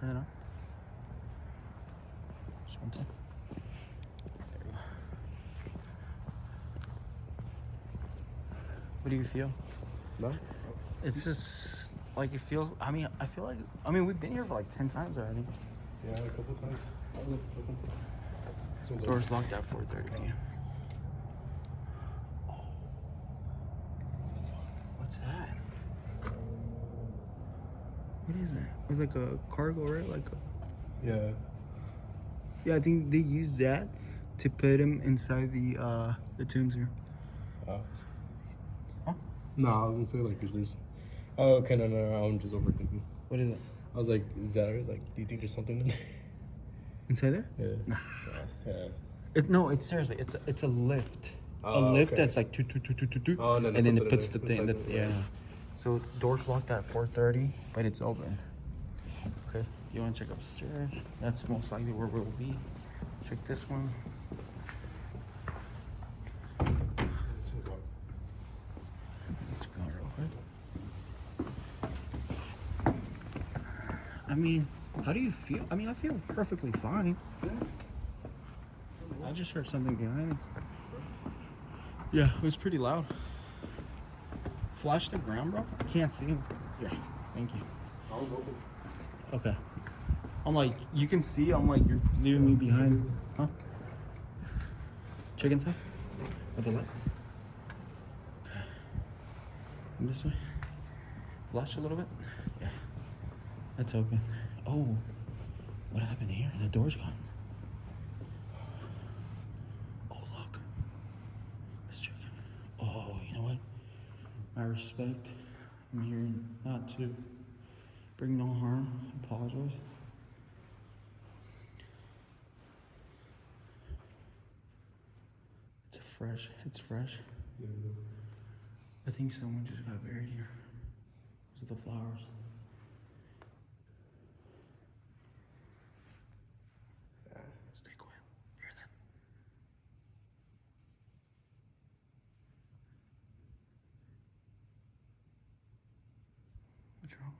turn it on. Just one time. There we go. What do you feel? No? It's just like it feels. I mean, I feel like. I mean, we've been here for like 10 times already. Yeah, a couple times. Oh, look, it's open. This one's Door's locked at 4:30 p.m. Oh. What's that? What is that? It's like a cargo, right? Like a... Yeah. Yeah, I think they use that to put him inside the tombs here. Huh? No, I was gonna say, like, is there's... Oh, okay, no, I'm just overthinking. What is it? I was like, is that it? Like, do you think there's something in there? Inside there? Yeah. Nah. Yeah. No, it's seriously, it's a lift. A lift that's like two. Oh, and then it puts puts the in thing. there. Yeah. So door's locked at 4:30, but it's open. Okay. You want to check upstairs? That's most likely where we'll be. Check this one. Let's go real quick. I mean, how do you feel? I mean, I feel perfectly fine. I just heard something behind me. Yeah, it was pretty loud. Flash the ground, bro. I can't see him. Yeah, thank you. I was open. Okay. I'm like, you can see, I'm like, you're leaving me behind. Huh? Check inside? With the light? Okay. And this way? Flash a little bit? Yeah. That's open. Oh, what happened here? The door's gone. Oh, look. Let's check. Oh, you know what? I respect. I'm here not to bring no harm. I apologize. It's fresh. Yeah. I think someone just got buried here. Those are the flowers. Yeah. Stay quiet. Hear that? What's wrong?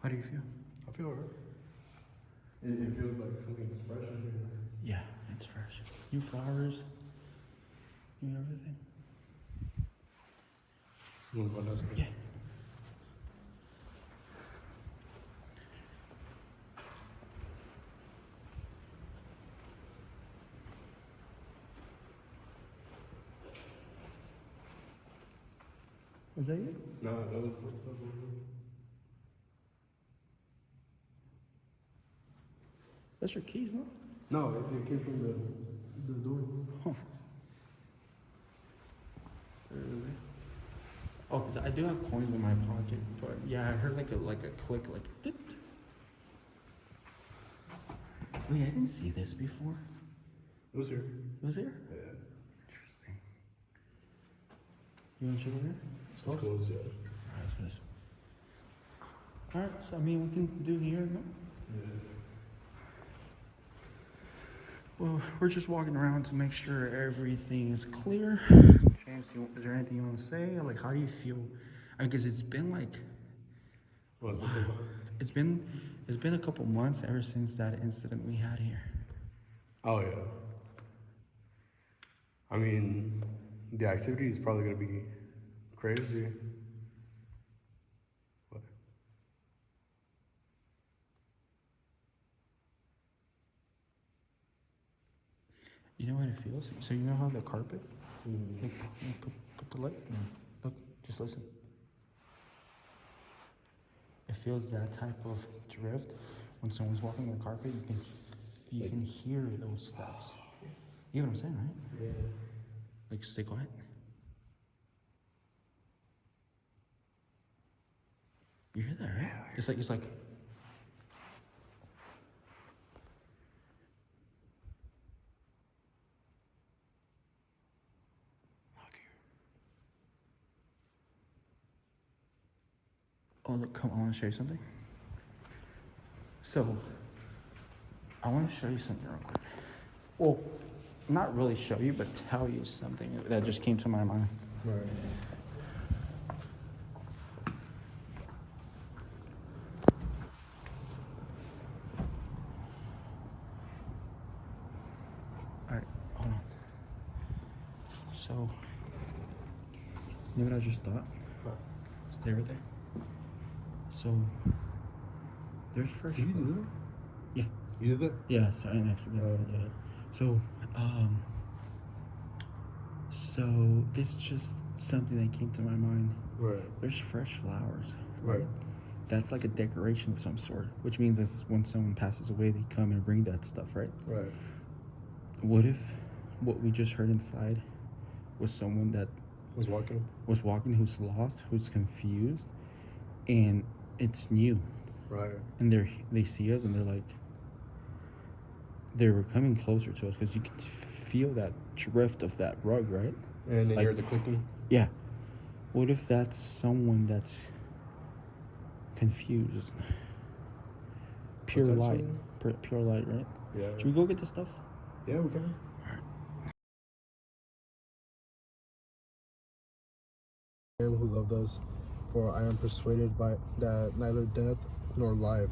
How do you feel? I feel alright. It feels like something's fresh in here. Yeah, it's fresh. New flowers. New everything. You want to go downstairs? Yeah. Was that you? No, that was That's your keys, no? No, it came from the door. Oh. Oh, cause I do have coins in my pocket, but yeah, I heard like a click, like a dip. Wait, I didn't see this before. It was here. It was here? Yeah. Interesting. You wanna check over here? It's closed, yeah. Alright, let's go this way. Alright, so I mean we can do here, no? Yeah. Well, we're just walking around to make sure everything is clear. James, is there anything you want to say? Like, how do you feel? I mean, because it's been like, What, it's been it's been a couple months ever since that incident we had here. Oh, yeah. I mean, the activity is probably going to be crazy. What? You know what it feels? So you know how the carpet? Look, put the light. Look, just listen. It feels that type of drift when someone's walking on the carpet. You can hear those steps. You know what I'm saying, right? Yeah. Like, stay quiet. You hear that, right? It's like. Oh, look, come on, I want to show you something. So, I want to show you something real quick. Well, not really show you, but tell you something that just came to my mind. Right. So, you know what I just thought? What? Stay right there. So, there's fresh Did you food. do that? Yeah. You did that? Yeah, so I accidentally did it. So, so this is just something that came to my mind. Right. There's fresh flowers, right? Right. That's like a decoration of some sort, which means that when someone passes away, they come and bring that stuff, right? Right. What if what we just heard inside was someone that Was walking. who's lost, who's confused, and it's new, Right. and they see us and they're coming closer to us because you can feel that drift of that rug, right? And then Like- hear the clicking. Yeah. What if that's someone that's confused? Pure light, Potentially. pure light, right? Yeah. Should we go get this stuff? Yeah, we can. Him who loved us, for I am persuaded by that neither death nor life,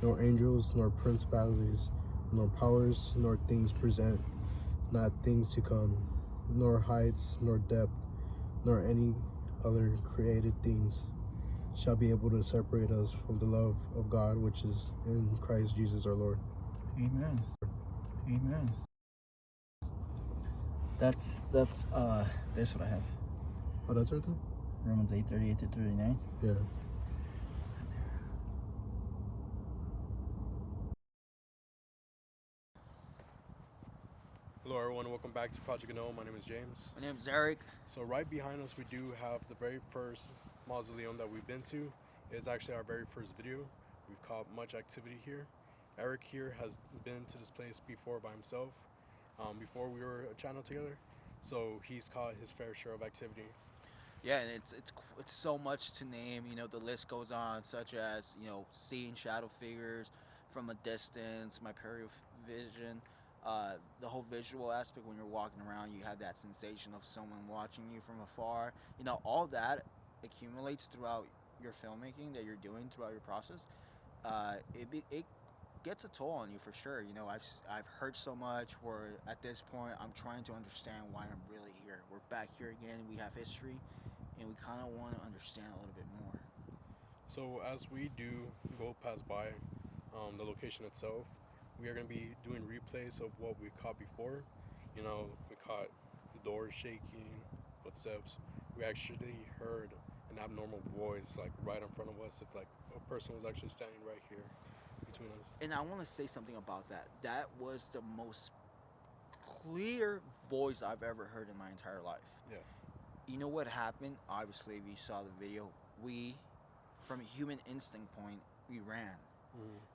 nor angels, nor principalities, nor powers, nor things present, not things to come, nor heights, nor depth, nor any other created things shall be able to separate us from the love of God which is in Christ Jesus our Lord. Amen. Amen. That's this what I have. Oh, that's right there? Romans 8:38 to 39. Yeah. Hello everyone, welcome back to Project Unknown. My name is James. My name's Eric. So right behind us we do have the very first mausoleum that we've been to. It's actually our very first video. We've caught much activity here. Eric here has been to this place before by himself, before we were a channel together. So he's caught his fair share of activity. Yeah, and it's so much to name. You know, the list goes on, such as seeing shadow figures from a distance, my peripheral vision, the whole visual aspect when you're walking around. You have that sensation of someone watching you from afar. You know, all that accumulates throughout your filmmaking that you're doing throughout your process. It gets a toll on you for sure. You know, I've heard so much where at this point I'm trying to understand why I'm really here. We're back here again. We have history, and we kind of want to understand a little bit more. So as we do go pass by the location itself, we are going to be doing replays of what we caught before. You know, we caught doors shaking, footsteps. We actually heard an abnormal voice like right in front of us, if like a person was actually standing right here between us. And I want to say something about that. That was the most clear voice I've ever heard in my entire life. Yeah. You know what happened? Obviously, if you saw the video, we, from a human instinct point, we ran.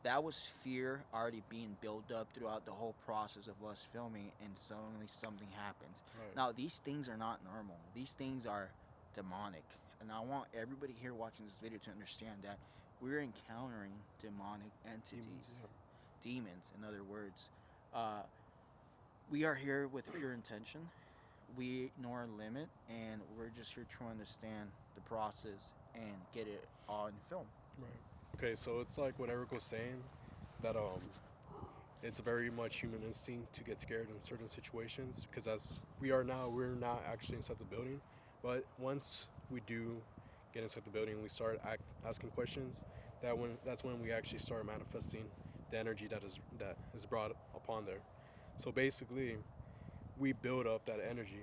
That was fear already being built up throughout the whole process of us filming, and suddenly something happens. Right. Now, these things are not normal. These things are demonic. And I want everybody here watching this video to understand that we're encountering demonic entities. Demons, in other words. We are here with pure intention. We know our limit, and we're just here to understand the process and get it on film. Right. Okay, so it's like what Eric was saying, that it's very much human instinct to get scared in certain situations, because as we are now, we're not actually inside the building, but once we do get inside the building, we start asking questions. That's when we actually start manifesting the energy that is brought upon there. So basically, we build up that energy.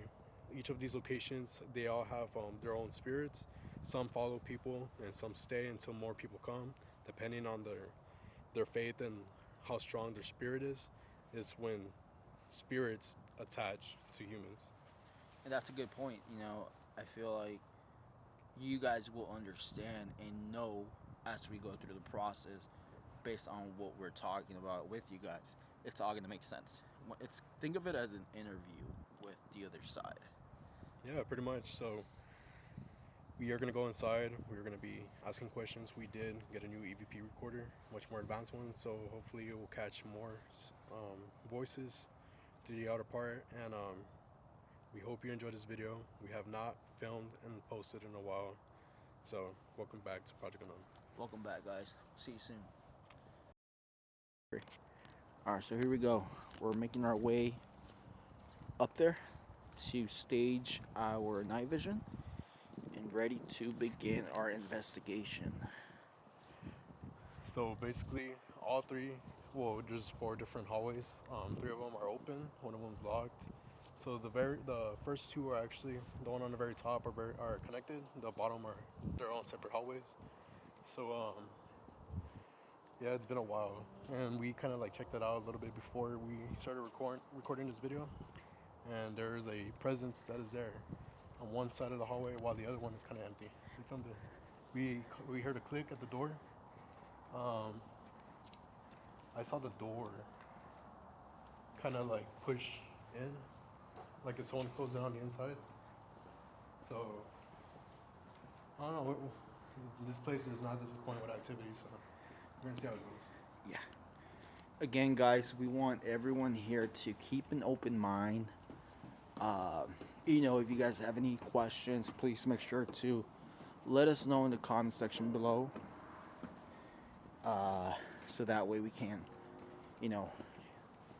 Each of these locations, they all have their own spirits. Some follow people, and some stay until more people come, depending on their faith and how strong their spirit is when spirits attach to humans. And that's a good point. You know, I feel like you guys will understand and know as we go through the process, based on what we're talking about with you guys. It's all gonna make sense. Think of it as an interview with the other side. Yeah, pretty much. So we are going to go inside. We're going to be asking questions. We did get a new EVP recorder, much more advanced one, so hopefully it will catch more voices through the outer part. And we hope you enjoyed this video. We have not filmed and posted in a while, so welcome back to Project Unknown. Welcome back, guys. See you soon. Alright, so here we go. We're making our way up there. to stage our night vision and ready to begin our investigation. So basically, all three, well, there's 4 different hallways. 3 of them are open, 1 of them's locked. So the first 2 are actually, the one on the very top are connected. The bottom are their own separate hallways. So yeah, it's been a while, and we kind of like checked it out a little bit before we started recording this video. And there is a presence that is there on one side of the hallway while the other one is kind of empty. We filmed it. We heard a click at the door. I saw the door kind of like push in, like if someone closed it on the inside. So I don't know. This place does not disappoint with activity, so we're gonna see how it goes. Yeah. Again, guys, we want everyone here to keep an open mind. You know, if you guys have any questions, please make sure to let us know in the comment section below. So that way we can, you know,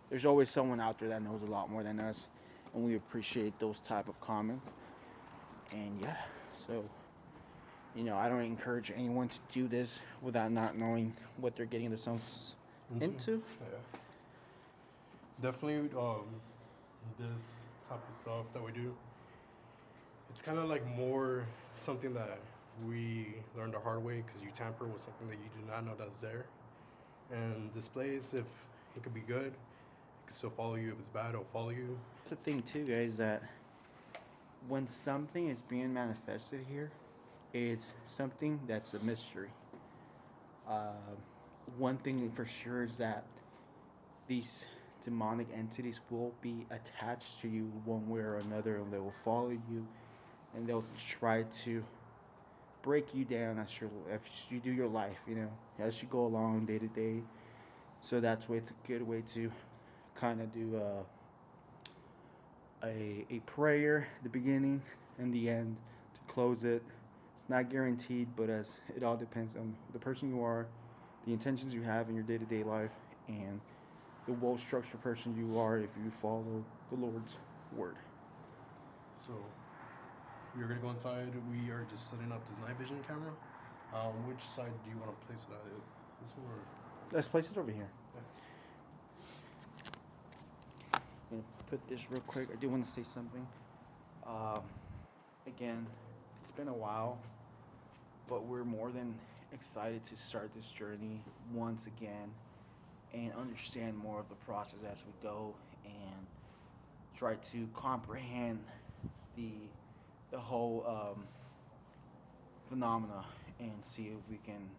there's always someone out there that knows a lot more than us, and we appreciate those type of comments. And yeah, so, you know, I don't encourage anyone to do this without not knowing what they're getting themselves into. Yeah. Definitely, this type of stuff that we do, it's kind of like more something that we learned the hard way, because you tamper with something that you do not know that's there. And this place, if it could be good, it can still follow you. If it's bad, it'll follow you. That's the thing too, guys, that when something is being manifested here, it's something that's a mystery. One thing for sure is that these demonic entities will be attached to you one way or another, and they will follow you, and they'll try to break you down as you do your life, you know, as you go along day to day. So that's why it's a good way to kind of do a prayer at the beginning and the end to close it. It's not guaranteed, but as it all depends on the person you are, the intentions you have in your day-to-day life, and the well-structured person you are if you follow the Lord's word. So we're gonna go inside. We are just setting up this night vision camera. Which side do you want to place it at? This one or? Let's place it over here. Yeah. I'm gonna put this real quick. I do want to say something. Again, it's been a while, but we're more than excited to start this journey once again and understand more of the process as we go, and try to comprehend the whole phenomena and see if we can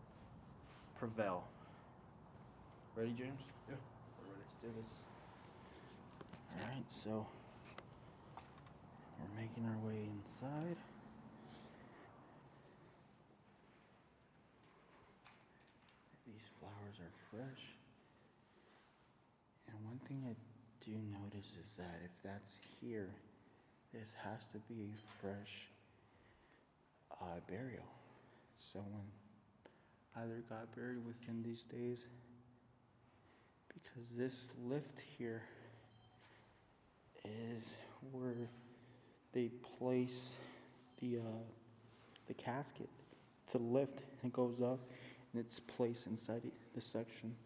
prevail. Ready, James? Yeah, we're ready. Let's do this. Alright, so we're making our way inside. These flowers are fresh. And one thing I do notice is that if that's here, this has to be a fresh burial. Someone either got buried within these days, because this lift here is where they place the casket. It's a lift, it goes up, and it's placed inside the section.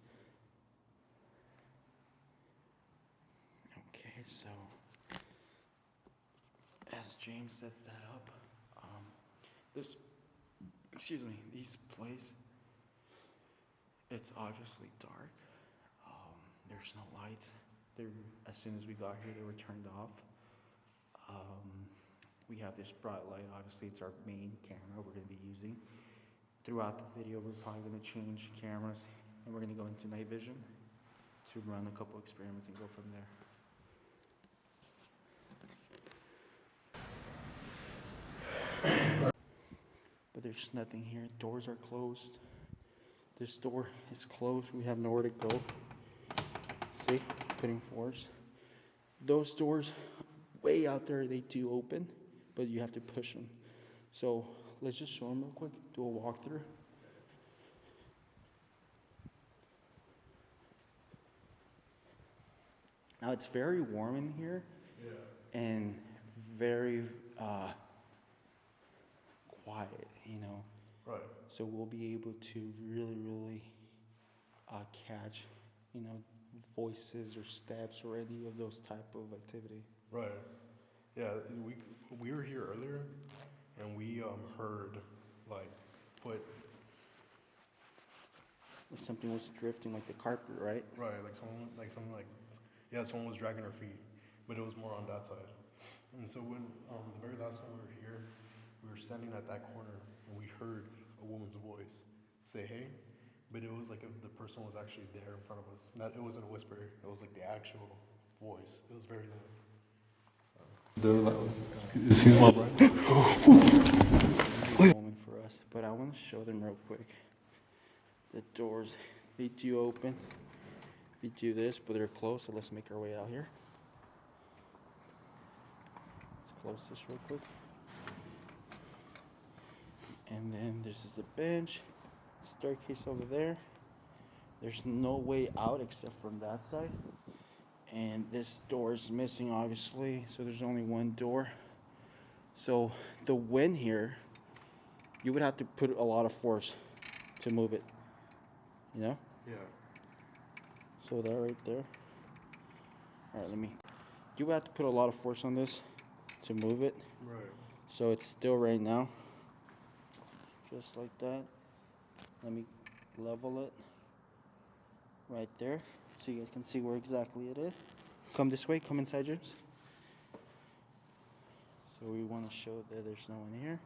Okay, so as James sets that up, this place, it's obviously dark. There's no lights. As soon as we got here, they were turned off. We have this bright light. Obviously, it's our main camera we're going to be using. Throughout the video, we're probably going to change cameras, and we're going to go into night vision to run a couple experiments and go from there. But there's nothing here. Doors are closed. This door is closed. We have nowhere to go. See? Putting force. Those doors way out there, they do open, but you have to push them. So let's just show them real quick. Do a walkthrough. Now it's very warm in here. Yeah. And very quiet, you know. Right. So we'll be able to really catch, you know, voices or steps or any of those type of activity. Right. Yeah, we were here earlier, and we heard like foot. Or something was drifting like the carpet, right? Right, someone was dragging her feet, but it was more on that side. And so when the very last time we were here, we were standing at that corner, and we heard a woman's voice say "Hey," but it was like if the person was actually there in front of us. Not, it wasn't a whisper. It was like the actual voice. It was very loud. Is he my brother? Moment for us, but I want to show them real quick. The doors, they do open. If you do this, but they're closed, so let's make our way out here. Let's close this real quick. And then this is a bench, staircase over there. There's no way out except from that side. And this door is missing, obviously, so there's only one door. So the wind here, you would have to put a lot of force to move it, you know? Yeah. So that right there. All right, you would have to put a lot of force on this to move it. Right. So it's still right now, just like that. Let me level it right there, so you guys can see where exactly it is. Come this way, come inside, James. So we want to show that there's no one here.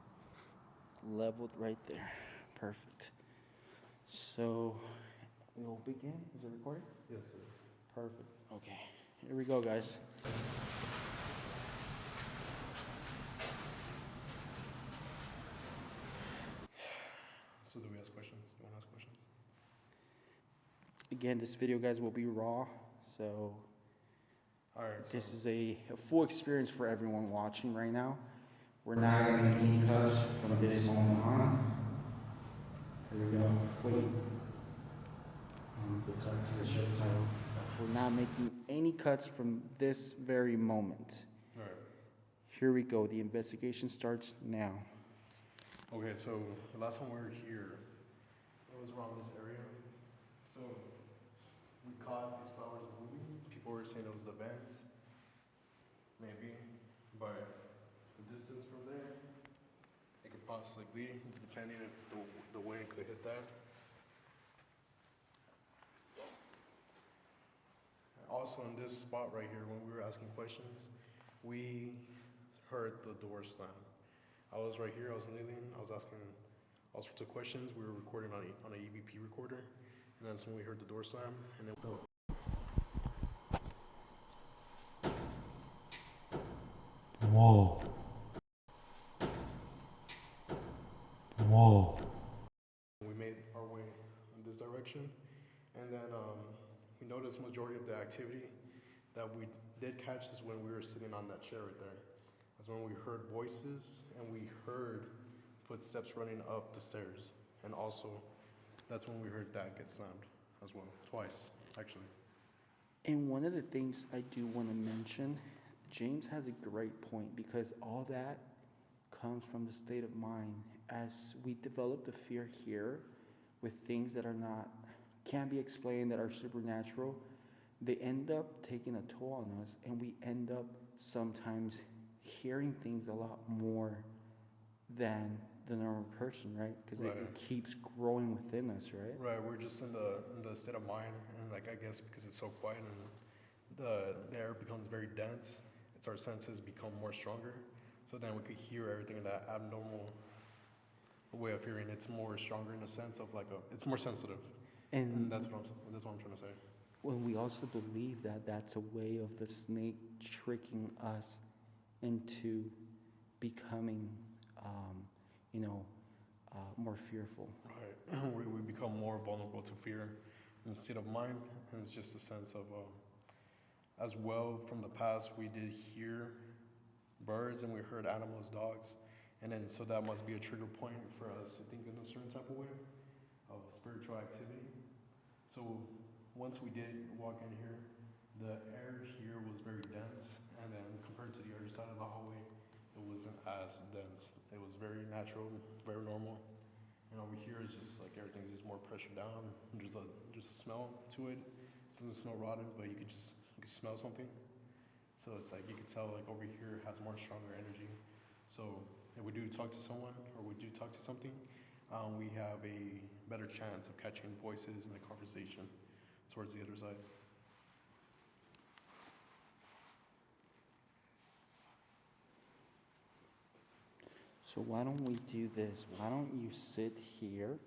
Leveled right there. Perfect. So we'll begin. Is it recording? Yes, it is. Perfect. Okay. Here we go, guys. So do we ask questions? You want to ask questions? Again, this video, guys, will be raw, so All right. this is a full experience for everyone watching right now. We're not going to make any cuts from this moment on. Here we go. Wait. The cut because it shows title. We're not making any cuts from this very moment. All right. Here we go. The investigation starts now. Okay, so the last time we were here, it was around this area. So we caught these flowers moving. People were saying it was the vent, maybe, but the distance from there, it could possibly be, depending if the wind could hit that. Also, in this spot right here, when we were asking questions, we heard the door slam. I was right here, I was kneeling, I was asking all sorts of questions. We were recording on a EVP recorder, and that's when we heard the door slam, and then Whoa. Whoa. we made our way in this direction, and then we noticed majority of the activity that we did catch is when we were sitting on that chair right there. That's when we heard voices, and we heard footsteps running up the stairs, and also that's when we heard that get slammed as well, twice actually. And one of the things I do want to mention, James has a great point, because all that comes from the state of mind. As we develop the fear here with things that can't be explained, that are supernatural, they end up taking a toll on us, and we end up sometimes hearing things a lot more than the normal person, right? Because Right. it keeps growing within us, right? Right, we're just in the state of mind, and like I guess because it's so quiet and the air becomes very dense, it's our senses become more stronger. So then we could hear everything in that abnormal way of hearing. It's more stronger in a sense of it's more sensitive, and that's what I'm trying to say. When we also believe that that's a way of the snake tricking us into becoming, more fearful. Right, we become more vulnerable to fear in the state of mind, and it's just a sense of, as well from the past, we did hear birds and we heard animals, dogs, and then so that must be a trigger point for us to think in a certain type of way of spiritual activity. So once we did walk in here, the air here was very dense, and then compared to the other side of the hallway, wasn't as dense. It was very natural, very normal. And over here is just like everything's just more pressured down. Just a smell to it. It doesn't smell rotten, but you could smell something. So it's like you could tell like over here has more stronger energy. So if we do talk to someone or we do talk to something, we have a better chance of catching voices in the conversation towards the other side. So why don't we do this? Why don't you sit here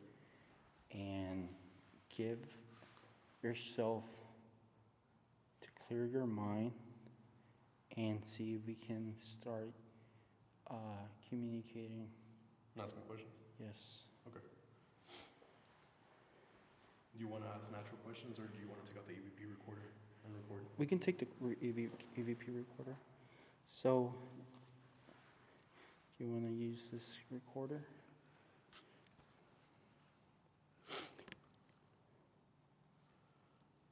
and give yourself to clear your mind and see if we can start communicating. And asking questions? Yes. Okay. Do you want to ask natural questions or do you want to take out the EVP recorder and record? We can take the EVP recorder. So, do you want to use this recorder?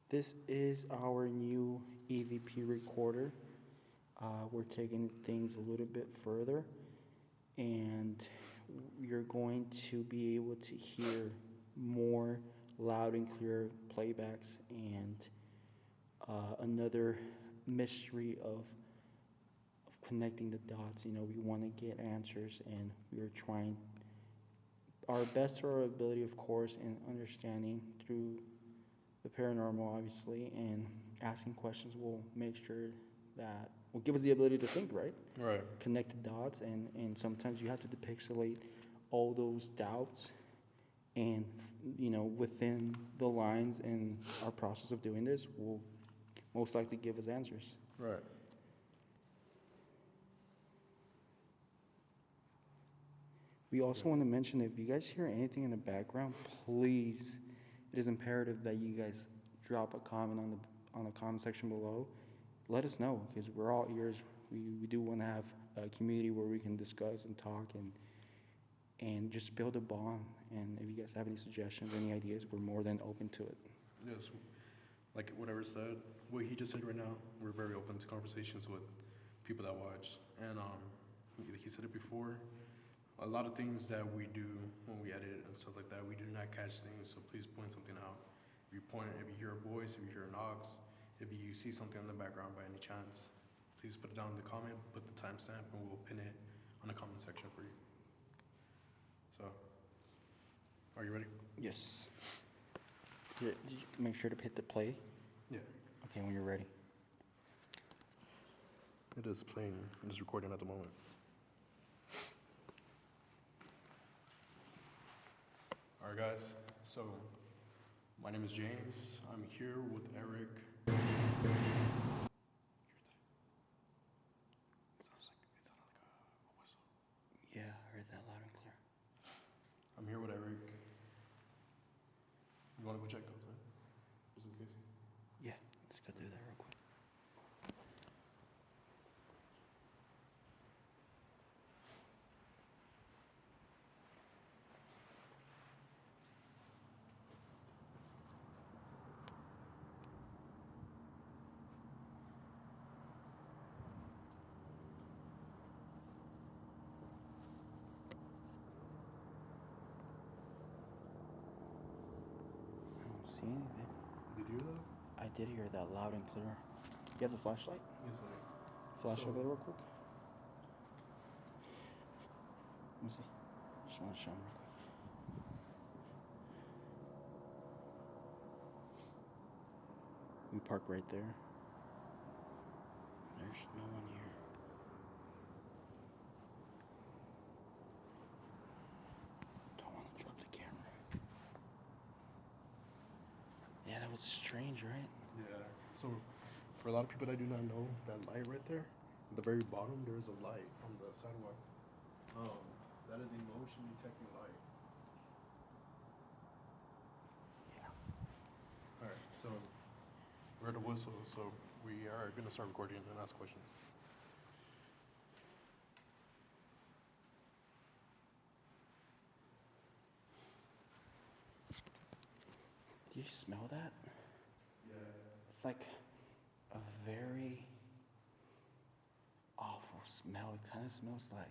This is our new EVP recorder. We're taking things a little bit further, and you're going to be able to hear more loud and clear playbacks, and another mystery of connecting the dots. You know, we want to get answers, and we're trying our best to our ability, of course, in understanding through the paranormal, obviously, and asking questions will make sure that will give us the ability to think, right? Right. Connect the dots, and sometimes you have to depixelate all those doubts, and you know, within the lines and our process of doing this will most likely give us answers. Right. We also want to mention, if you guys hear anything in the background, please, it is imperative that you guys drop a comment on the comment section below. Let us know, because we're all ears. We do want to have a community where we can discuss and talk and just build a bond. And if you guys have any suggestions, any ideas, we're more than open to it. Yes. Like whatever said, what he just said right now, we're very open to conversations with people that watch. And he said it before. A lot of things that we do when we edit and stuff like that, we do not catch things. So please point something out. If you hear a voice, if you hear knocks, if you see something in the background by any chance, please put it down in the comment, put the timestamp, and we'll pin it on the comment section for you. So, are you ready? Yes. Did you make sure to hit the play? Yeah. Okay, when you're ready. It is playing. It is recording at the moment. All right, guys. So, my name is James. I'm here with Eric. It sounded like a whistle. Yeah, I heard that loud and clear. I'm here with Eric. You want to go check outside? Just in case. Yeah, let's go do that real quick. I don't see anything. Did you hear that? I did hear that loud and clear. You have the flashlight? Yes, I did. Flash So- over there real quick. Let me see. Just want to show him real quick. We park right there. There's no one here. Don't want to drop the camera. Yeah, that was strange, right? Yeah. So, for a lot of people that do not know, that light right there, at the very bottom, there is a light on the sidewalk. That is a motion detecting light. Yeah. All right. So, we're at a whistle, so we are going to start recording and ask questions. Do you smell that? Yeah. It's like a very awful smell. It kind of smells like.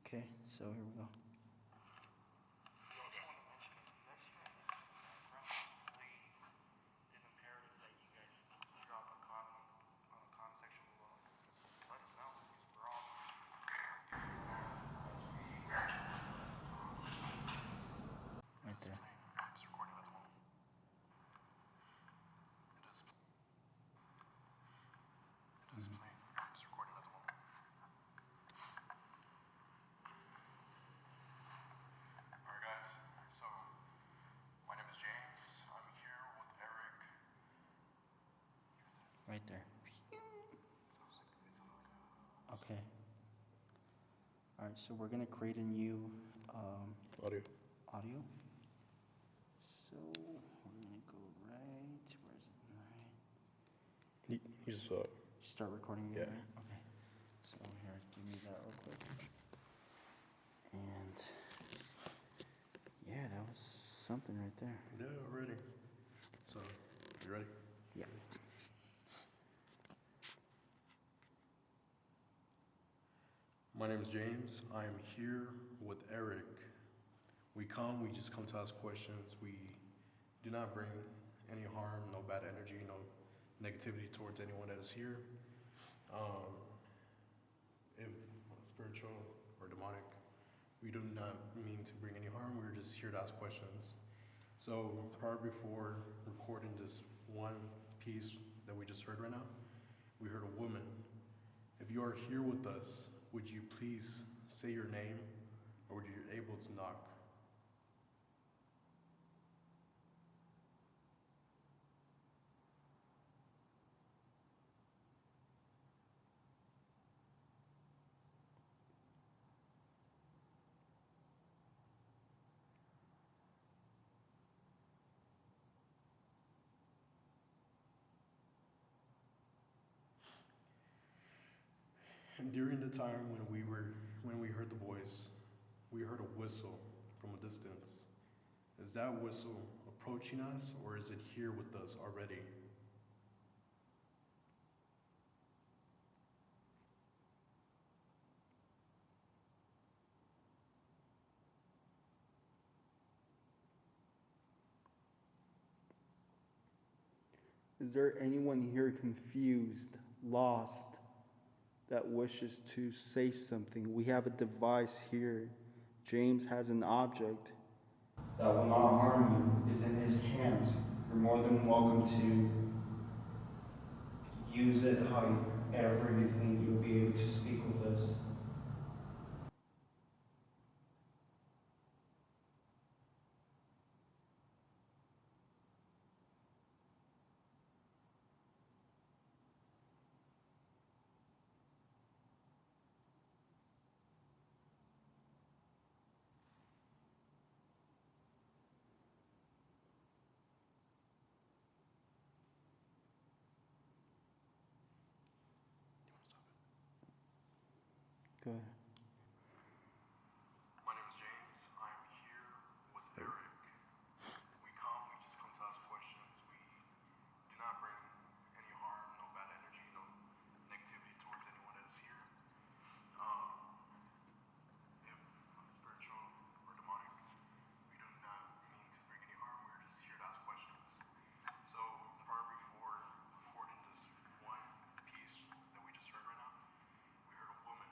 Okay, so here we go. Right there. Alright guys, so my name is James. I'm here with Eric. Right there. Okay. All right, so we're gonna create a new Audio. audio. So we're gonna go right. Where's it? Right. He's Start recording again. Yeah. Right? Okay. So here, give me that real quick. And yeah, that was something right there. yeah, ready. So, you ready? Yeah. My name is James. I am here with Eric. We just come to ask questions. We do not bring any harm, no bad energy, no negativity towards anyone that is here. If spiritual or demonic, we do not mean to bring any harm. We're just here to ask questions. So prior before recording this one piece that we just heard right now, we heard a woman. If you are here with us, would you please say your name, or would you be able to knock? And during the time when we heard the voice, we heard a whistle from a distance. Is that whistle approaching us, or is it here with us already? Is there anyone here confused, lost, that wishes to say something? We have a device here. James has an object that will not harm you, is in his hands. You're more than welcome to use it however you think you'll be able to speak with us. Go ahead. My name is James. I am here with Eric. We just come to ask questions. We do not bring any harm, no bad energy, no negativity towards anyone that is here. If spiritual or demonic, we do not mean to bring any harm. We're just here to ask questions. So prior before recording this one piece that we just heard right now, we heard a woman.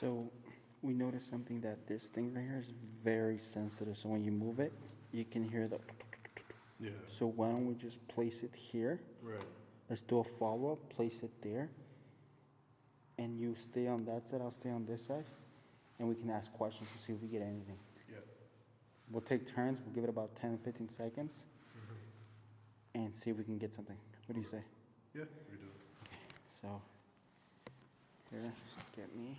So we noticed something that this thing right here is very sensitive. So when you move it, you can hear the. Yeah. So why don't we just place it here? Right. Let's do a follow-up, place it there. And you stay on that side, I'll stay on this side. And we can ask questions to see if we get anything. Yeah. We'll take turns, we'll give it about 10, 15 seconds. And see if we can get something. What do you say? Yeah, we do. So, here, get me.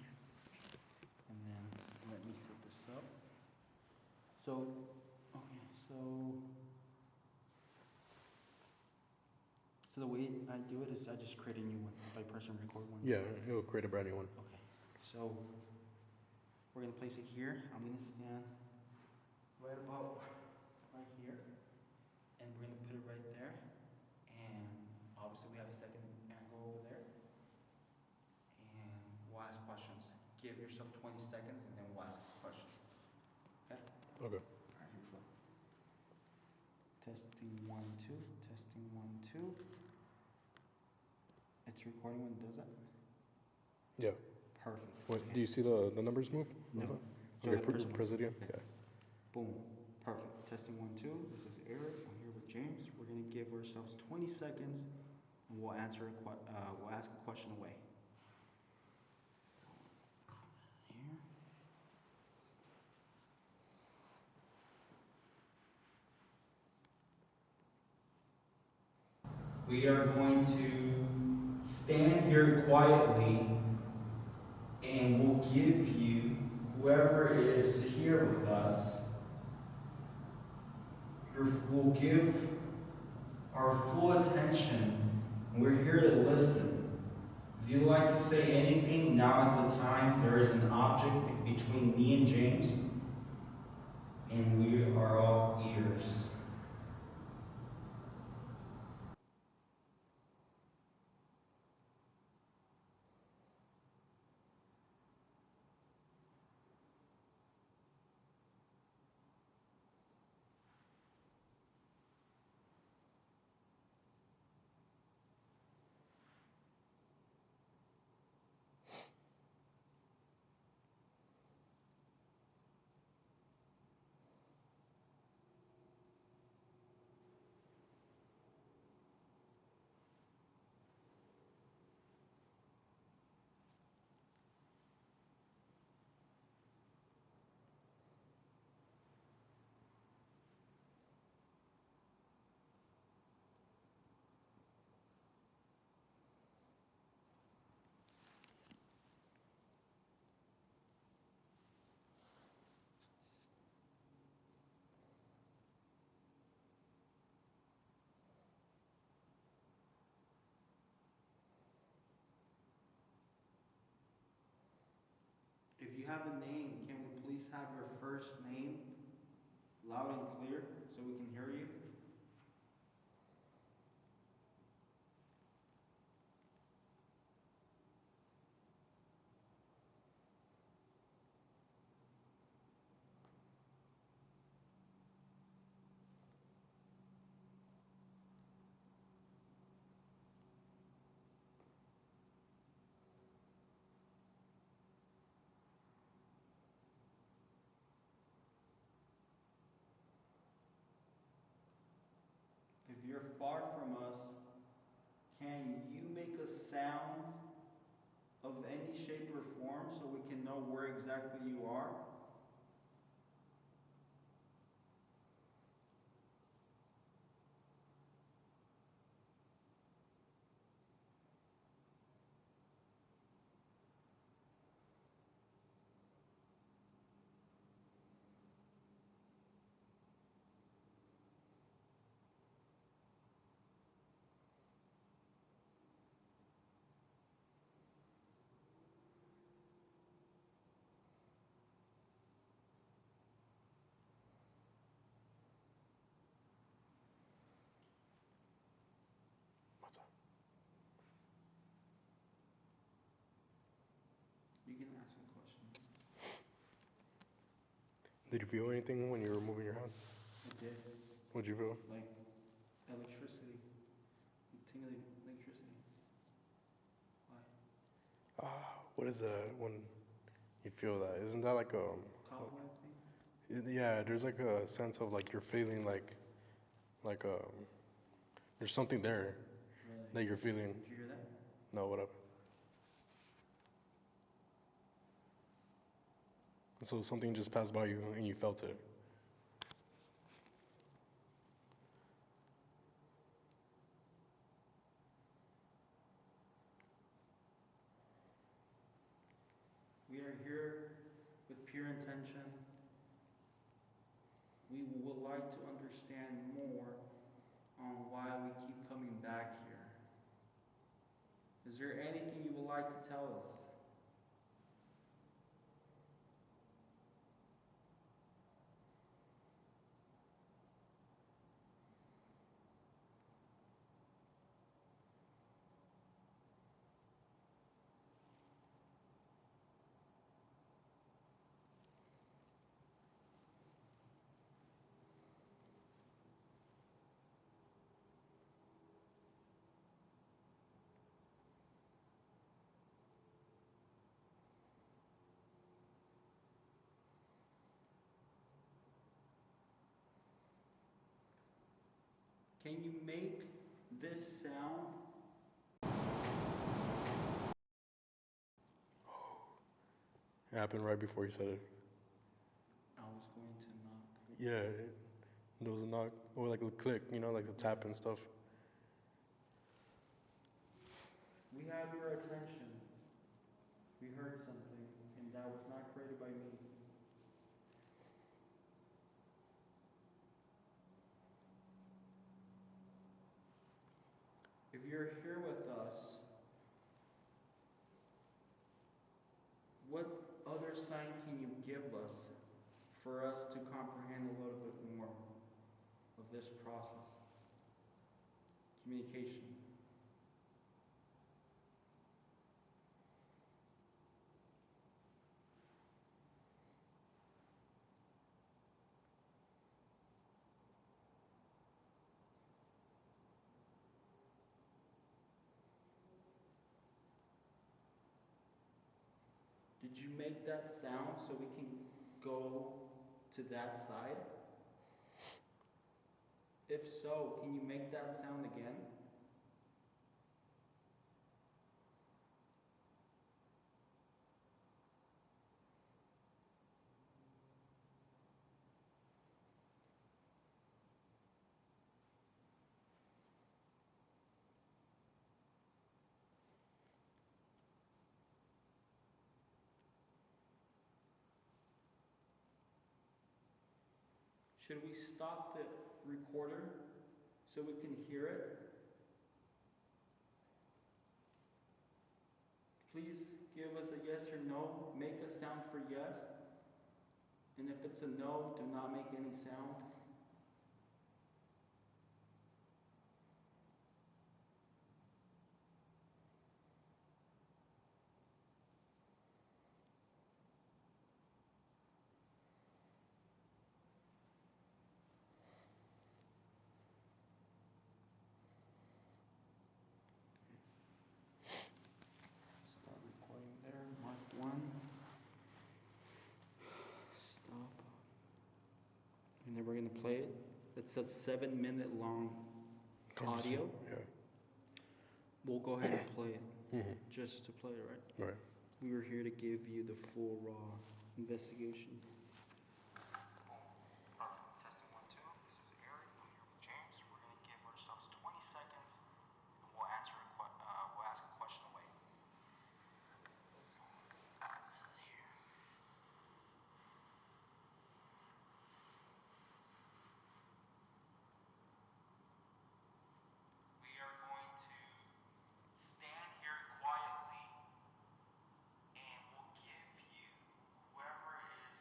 And then let me set this up. So, okay, so the way I do it is I just create a new one by pressing record one. Yeah, it'll create a brand new one. Okay, so we're gonna place it here. I'm gonna stand right about right here, and we're gonna put it right there. And obviously we have a second angle over there. And we'll ask questions. Give yourself 20 seconds, and then we'll ask a question. Okay? Okay. All right, here we go. Testing 1, 2. Testing 1, 2. It's recording when it does that? Yeah. Perfect. What, Okay. do you see the numbers move? No. What's that? So Okay, the first one. press it again. Okay. Yeah. Boom. Perfect. Testing 1, 2. This is Eric. I'm here with James. We're gonna give ourselves 20 seconds, and we'll we'll ask a question away. Here. We are going to stand here quietly, and we'll give you, whoever is here with us, we'll give our full attention. We're here to listen. If you'd like to say anything, now is the time. There is an object between me and James, and we are all ears. If you have a name, can we please have your first name loud and clear so we can hear you? If you're far from us, can you make a sound of any shape or form so we can know where exactly you are? What's up? You can ask a question. Did you feel anything when you were moving your hands? I did. What'd you feel? Like electricity. Tingling electricity. Why? What is that? When You feel that? Isn't that like a Cobweb thing? yeah? There's like a sense of like you're feeling like there's something there Really? that you're feeling. Did you hear that? No, what up? So something just passed by you and you felt it. We are here with pure intention. We would like to understand more on why we keep coming back here. Is there anything you would like to tell us? Can you make this sound? It happened right before you said it. I was going to knock. Yeah, there was a knock or like a click, you know, like the tap and stuff. We have your attention. We heard something, and that was not created by me. If you're here with us, what other sign can you give us for us to comprehend a little bit more of this process? Communication. Did you make that sound so we can go to that side? If so, can you make that sound again? Should we stop the recorder so we can hear it? Please give us a yes or no. Make a sound for yes. And if it's a no, do not make any sound. Start recording there. Mark 1. Stop. And then we're going to play it. It's a 7-minute long audio. Yeah. We'll go ahead and play it. Just to play it, right? Right. We were here to give you the full raw investigation. Testing 1, 2. This is Eric. I'm here with James. We're going to give ourselves 20 seconds, and we'll ask a question away. We are going to stand here quietly, and we'll give you whoever is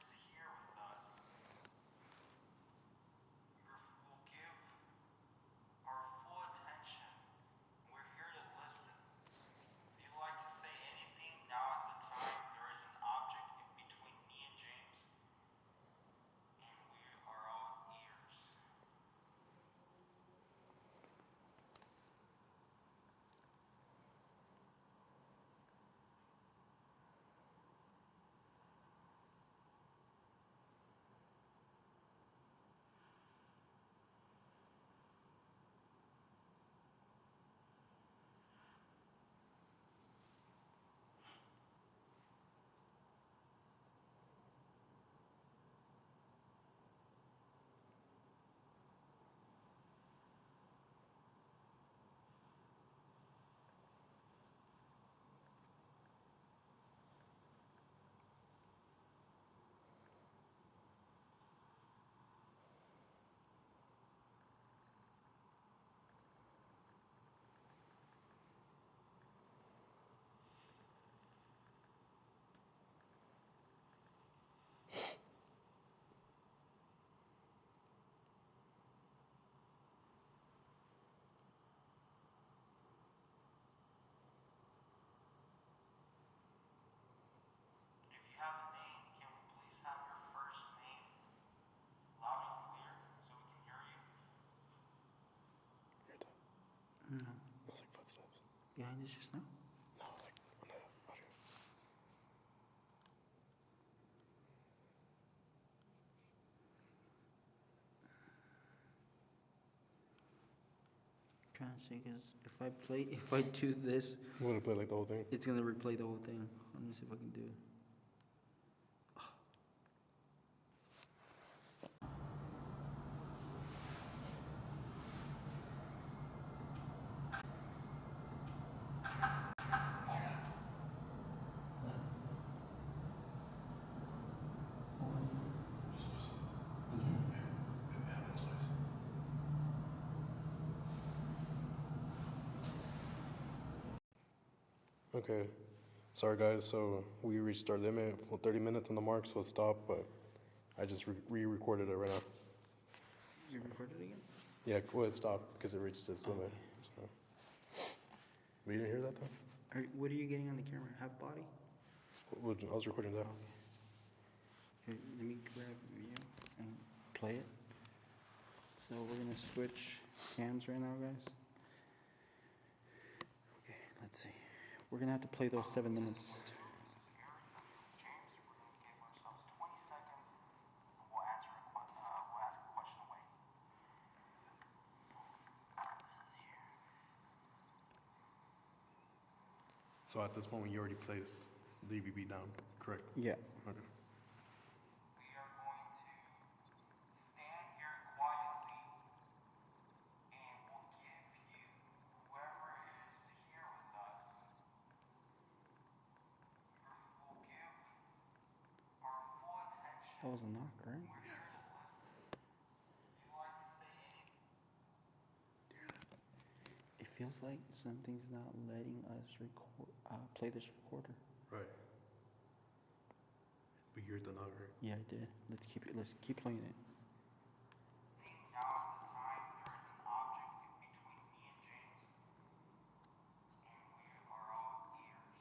behind us just now? No, like on the audio. Trying to see, because if I do this, You want to play like the whole thing? it's gonna replay the whole thing. Let me see if I can do it. Okay. Sorry, guys. So we reached our limit. 30 minutes on the mark, so it stopped. But I just re-recorded it right now. You recorded again? Yeah, go ahead, stop because it reached its limit. So. But you didn't hear that though? What are you getting on the camera? Half body? I was recording that. Okay, let me grab you and play it. So we're gonna switch cams right now, guys. Okay, let's see. We're gonna have to play those 7 minutes. This is Eric. James, we're going to give ourselves 20 seconds and we'll we'll ask a question away. So at this moment, you already placed the DVB down, correct? Yeah. Okay. We are going to stand here quietly and we'll give you, whoever is here with us, we'll give our full attention. That was a knock, right? We're here to listen. You like to say anything? It feels like something's not letting us play this recorder. Right. But you heard the knock, right? Yeah, I did. Let's keep playing it. Now is the time. There is an object between me and James, and we are all ears.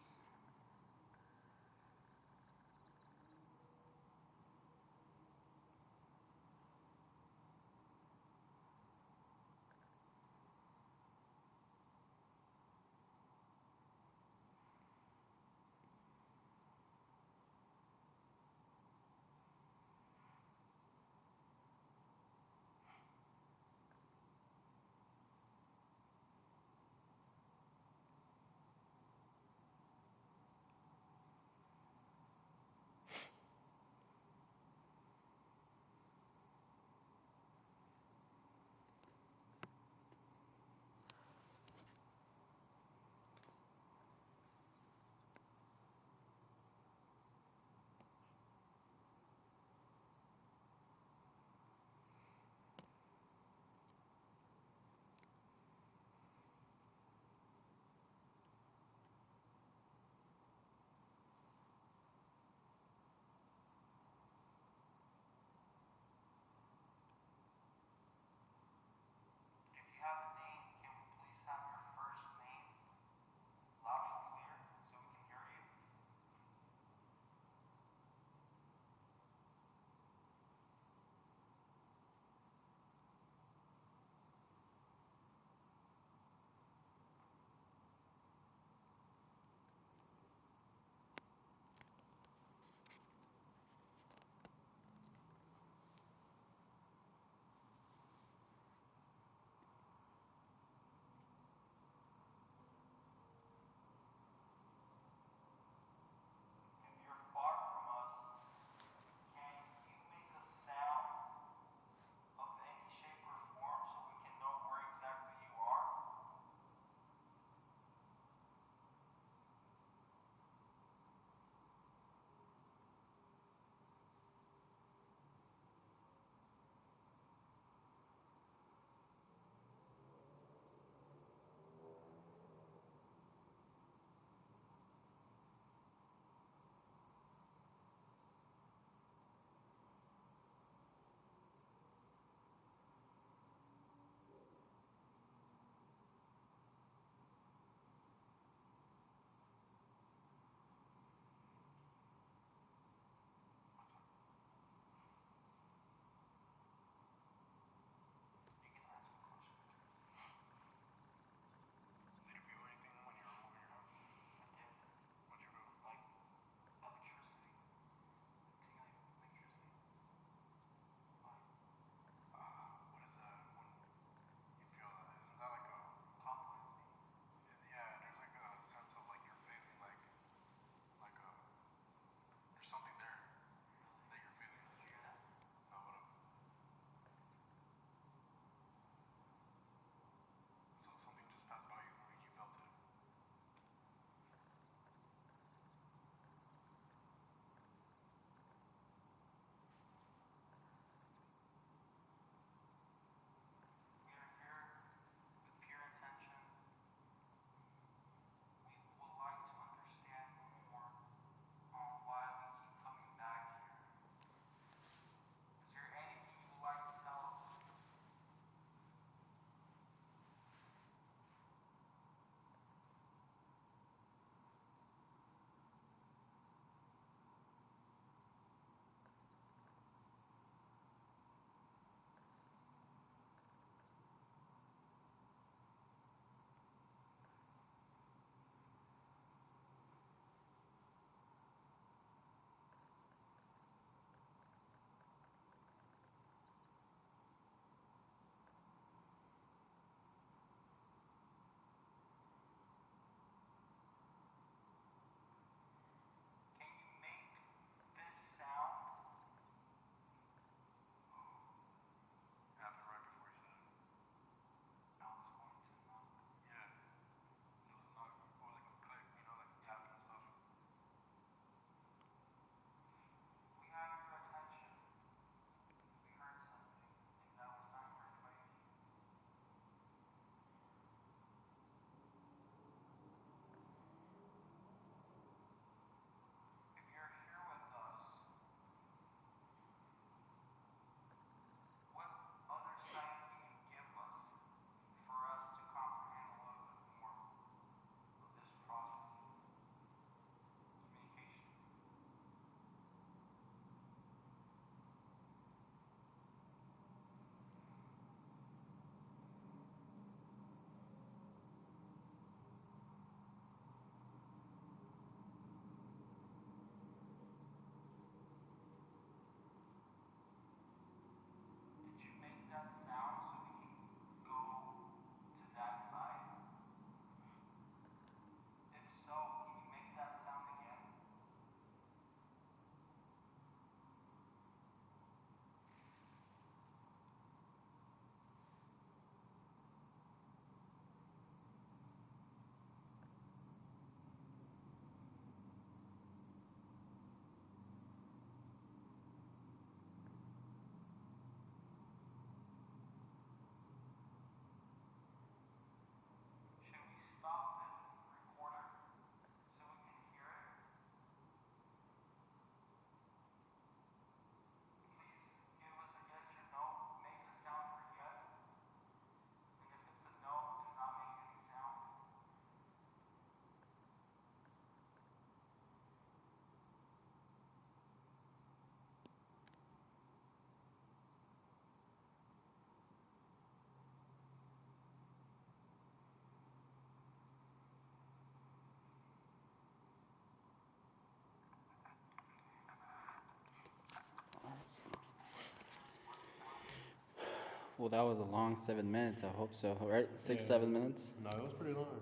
Well, that was a long 7 minutes. I hope so, right? Six, Yeah. 7 minutes? No, it was pretty long.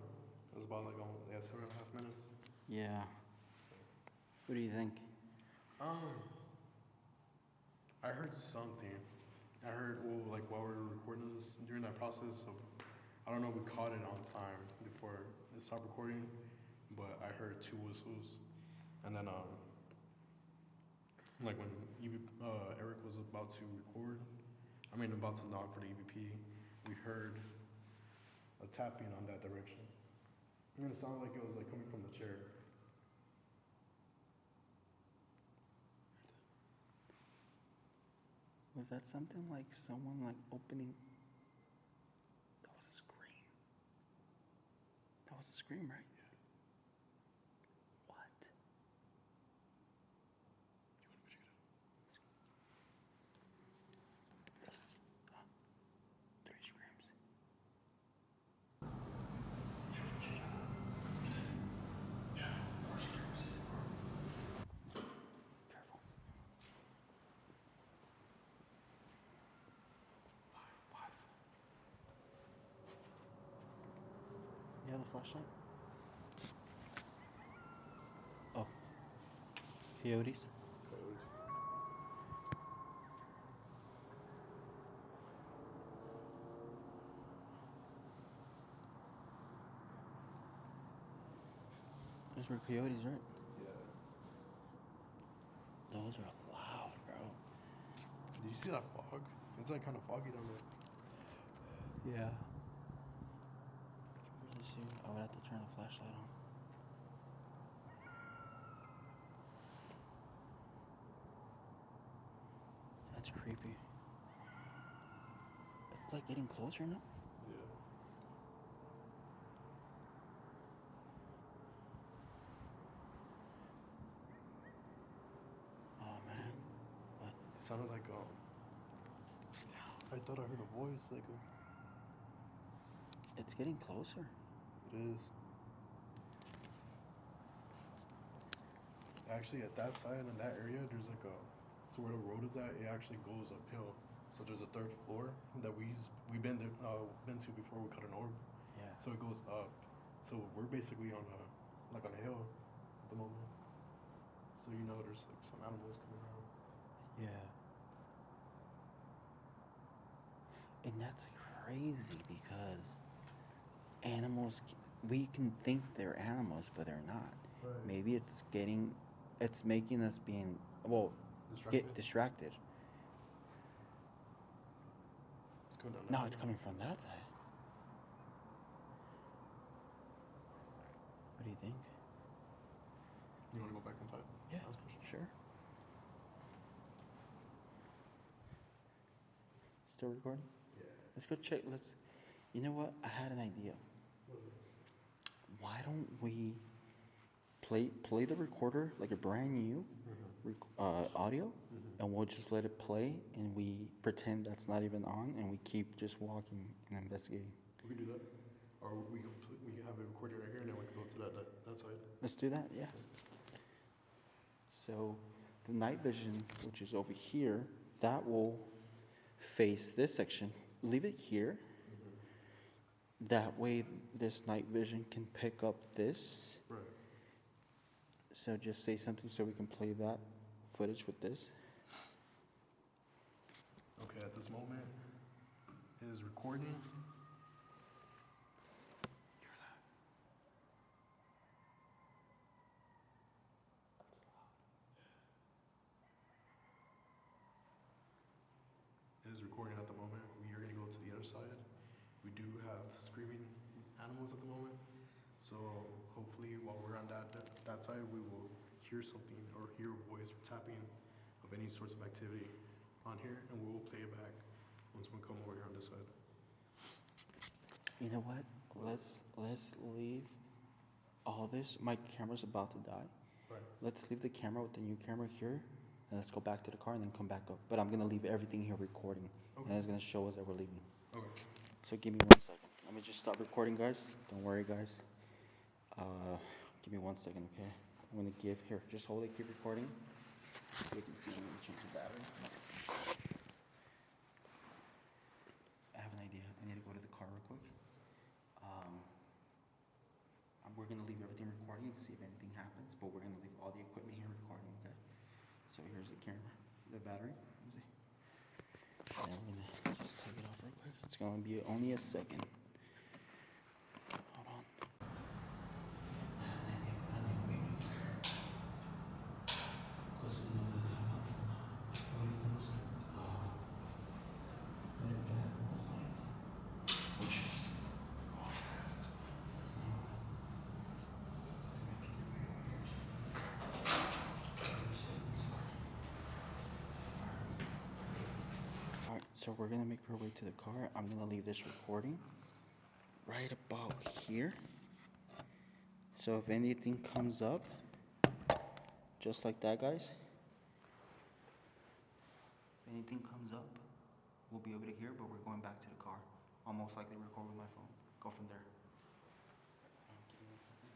It was about like almost, 7.5 minutes. Yeah. What do you think? I heard something. I heard, well, like while we were recording this, during that process, so I don't know if we caught it on time before it stopped recording, but I heard 2 whistles. And then, like when Eric was about to record, about to knock for the EVP, we heard a tapping on that direction. And it sounded like it was like coming from the chair. Was that something like someone like opening? That was a scream. That was a scream, right? What? That's, 3 screams. Careful. You have a flashlight? Oh. Coyotes? Those were coyotes, right? Yeah. Those are loud, bro. Did you see that fog? It's like kind of foggy down there. Yeah. I can really see. I would have to turn the flashlight on. That's creepy. It's like getting closer now. Yeah. Oh man. What? It sounded like I thought I heard a voice like It's getting closer. it is. Actually, at that side in that area, there's like so where the road is at, it actually goes uphill. So there's a 3rd floor that we've been to before we cut an orb. Yeah. So it goes up. So we're basically on a hill at the moment. So there's like some animals coming around. Yeah. And that's crazy because animals, we can think they're animals, but they're not. Right. Maybe it's making us get distracted. It's coming down. No, it's coming from that side. What do you think? You want to go back inside? Yeah, Ask questions? sure. Still recording? Yeah. Let's go check. You know what? I had an idea. Why don't we play the recorder like a brand new audio, and we'll just let it play, and we pretend that's not even on, and we keep just walking and investigating. We could do that, or we can have it recorded right here, and then we can go to that side. Let's do that. Yeah. So the night vision, which is over here, that will face this section. Leave it here. That way, this night vision can pick up this. Right. So just say something so we can play that footage with this. Okay, at this moment, it is recording. It is recording at the moment. We are going to go to the other side. We do have screaming animals at the moment. So hopefully while we're on that side, we will hear something or hear a voice or tapping of any sorts of activity on here, and we will play it back once we come over here on this side. You know what? Let's leave all this. My camera's about to die. Right. Let's leave the camera with the new camera here, and let's go back to the car and then come back up. But I'm gonna leave everything here recording, and it's gonna show us that we're leaving. Okay. So give me 1 second. Let me just stop recording, guys. Don't worry, guys. Give me 1 second, okay? I'm gonna give here. Just hold it. Keep recording. So we can see. I'm gonna change the battery. we're gonna leave everything recording to see if anything happens, but we're gonna leave all the equipment here recording, okay? So here's the camera, the battery. Let me see. And we're gonna just take it off real quick. It's gonna be only a second. Hold on. Alright, so we're gonna make our way to the car. I'm gonna leave this recording right about here. So if anything comes up, just like that, guys. If anything comes up, we'll be able to hear, but we're going back to the car. I'll most likely record with my phone. Go from there. Give me a second.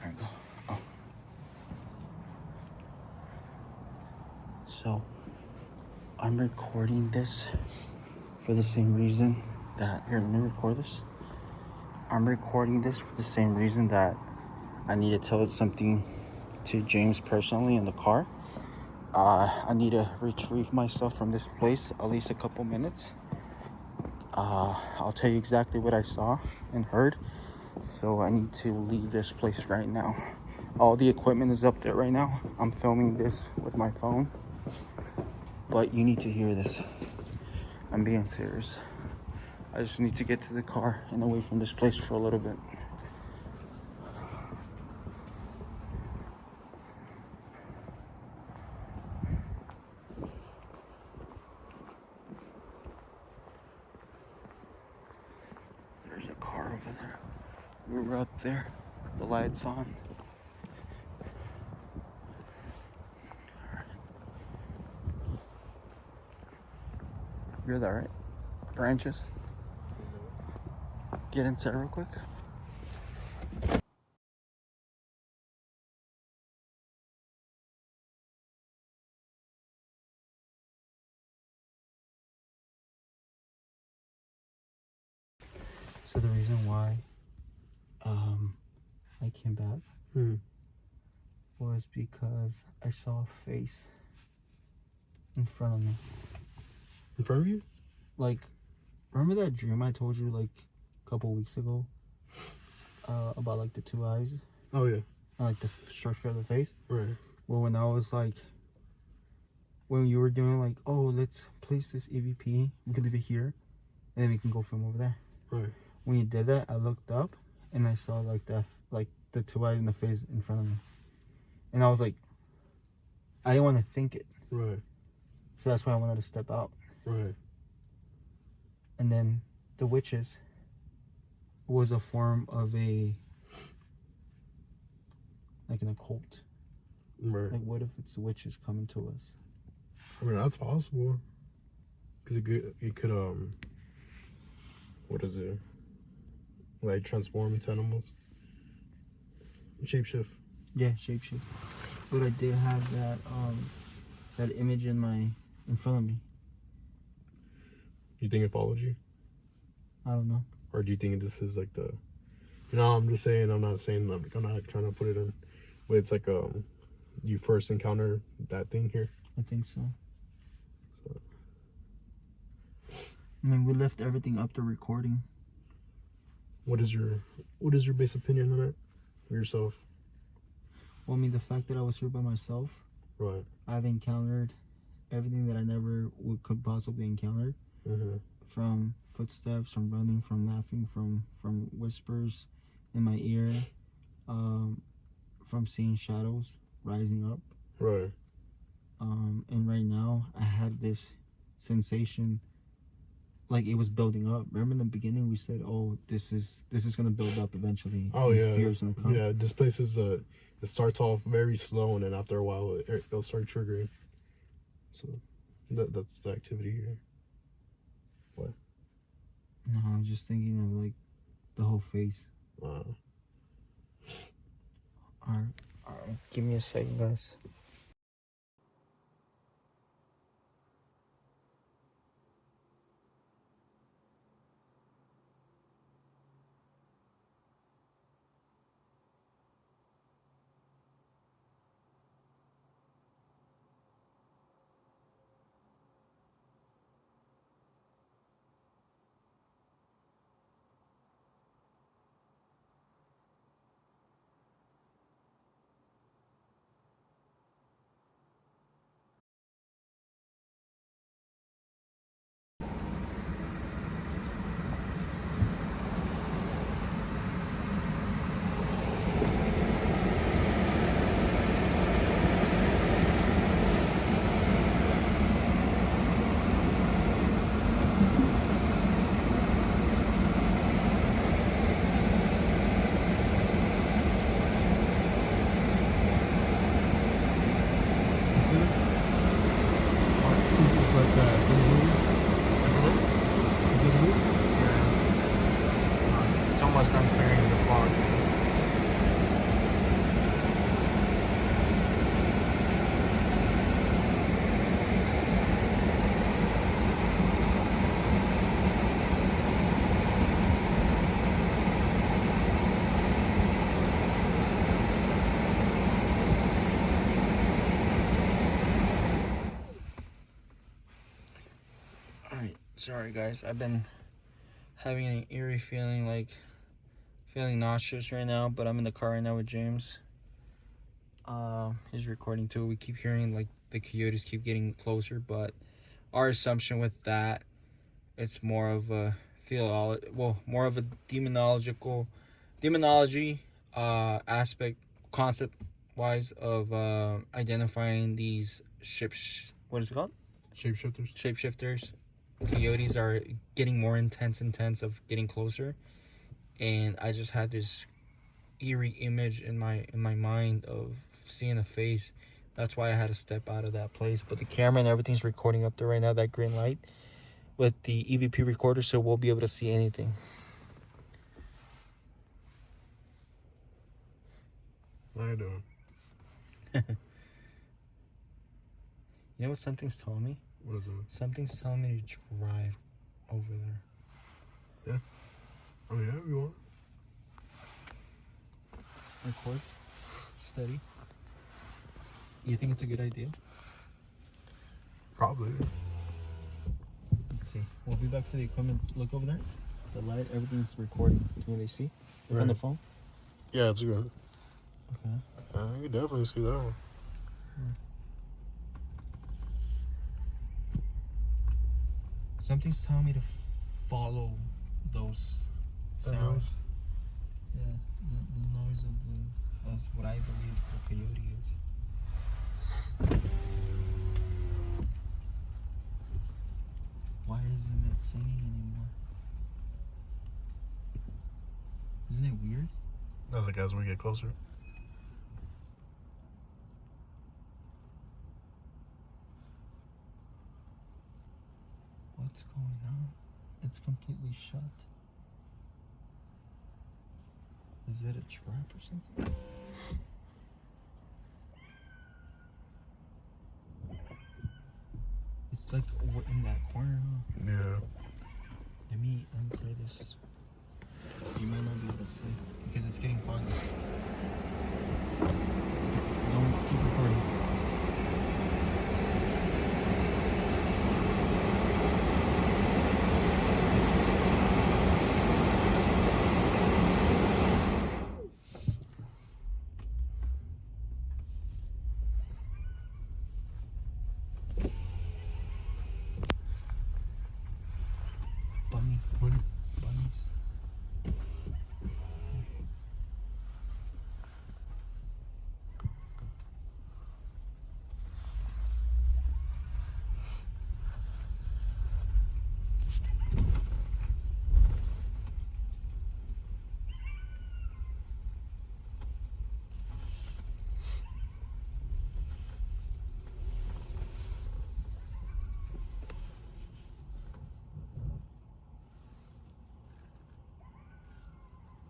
There we go. Oh. So, I'm recording this for the same reason that, here, let me record this. I'm recording this for the same reason that I need to tell something to James personally in the car. I need to retrieve myself from this place at least a couple minutes. I'll tell you exactly what I saw and heard. So I need to leave this place right now. All the equipment is up there right now. I'm filming this with my phone. But you need to hear this. I'm being serious. I just need to get to the car and away from this place for a little bit. There's a car over there. We were up there. The light's on. You're there, right? Branches. Get inside real quick. So the reason why I came back was because I saw a face in front of me. In front of you? Like, remember that dream I told you like a couple weeks ago about like the two eyes Oh yeah. and like the structure of the face? Right. Well, when I was like, when you were doing like, oh, let's place this EVP, we can leave it here, and then we can go from over there. Right. When you did that, I looked up and I saw like that, like the two eyes in the face in front of me, and I was like, I didn't want to think it. Right. So that's why I wanted to step out. Right. And then the witches was a form of like an occult. Right. Like, what if it's witches coming to us? I mean, that's possible. Cause it could what is it? Like transform into animals. Shapeshift. Yeah, shapeshift. But I did have that image in front of me. You think it followed you? I don't know. Or do you think this is like the, I'm just saying, I'm not saying, I'm not trying to put it in, but it's like, you first encounter that thing here? I think so. I mean, we left everything up to recording. What is your base opinion on it? Yourself? Well, I mean, the fact that I was here by myself, Right. I've encountered everything that I never could possibly encounter. Mm-hmm. From footsteps, from running, from laughing, from whispers in my ear, from seeing shadows rising up. Right. And right now I had this sensation like it was building up. Remember in the beginning we said, oh, this is gonna build up eventually. Oh yeah. Fear's gonna come. Yeah, this place is it starts off very slow, and then after a while it'll start triggering. So that's the activity here. What? No, I'm just thinking of like the whole face. Alright. Give me a second, guys. It's almost done clearing the fog. Alright, sorry guys, I've been having an eerie feeling, like feeling nauseous right now, but I'm in the car right now with James. He's recording too. We keep hearing like the coyotes keep getting closer, but our assumption with that, it's more of a more of a demonology aspect, concept wise of identifying these what is it called? Shapeshifters. Coyotes are getting more intense of getting closer, and I just had this eerie image in my mind of seeing a face. That's why I had to step out of that place. But the camera and everything's recording up there right now, that green light with the EVP recorder, so we'll be able to see anything. How you doing? You know what something's telling me? What is it? Something's telling me to drive over there. Yeah. I mean, yeah, if you want. Record. Steady. You think it's a good idea? Probably. Let's see. We'll be back for the equipment. Look over there. The light, everything's recording. Can they see? Look on the phone. Yeah, it's good. Okay. You can definitely see that one. Something's telling me to follow those sounds. Yeah, the noise of what I believe the coyote is. Why isn't it singing anymore? Isn't it weird? That's like as we get closer. What's going on? It's completely shut. Is it a trap or something? It's like in that corner, huh? Yeah. Let me clear this. So you might not be able to see because it's getting foggy. Don't keep recording. Bunnies.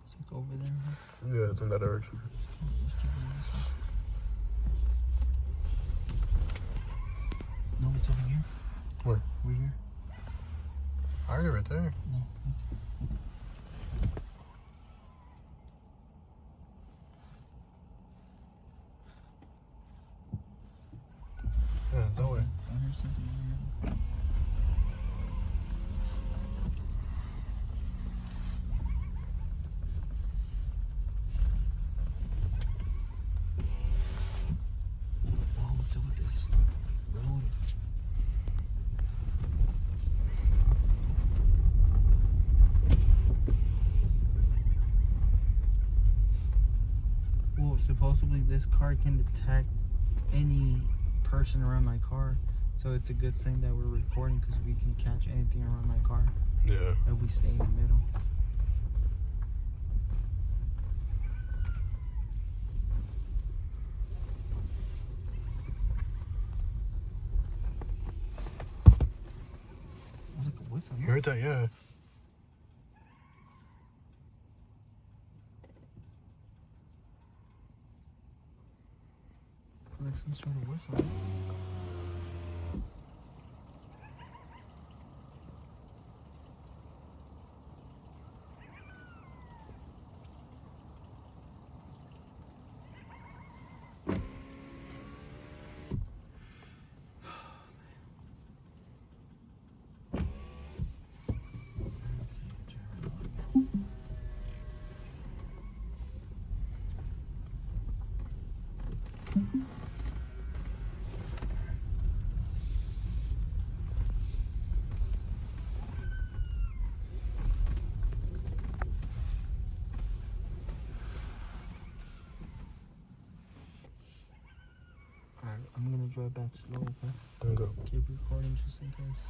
It's like over there. Huh? Yeah, it's in that direction. Let's keep going this way. No, it's over here. Where? Over here. Alright, right there. No. Yeah, it's that way. I heard something over here. Oh, what's up with this road? Well, supposedly this car can detect any person around my car, so it's a good thing that we're recording because we can catch anything around my car Yeah. if we stay in the middle. It was like a whistle. You heard that? Yeah. It was like some sort of whistle. Let's see, turn it on. Alright, I'm gonna drive back slow, okay? There we go. Keep recording just in case.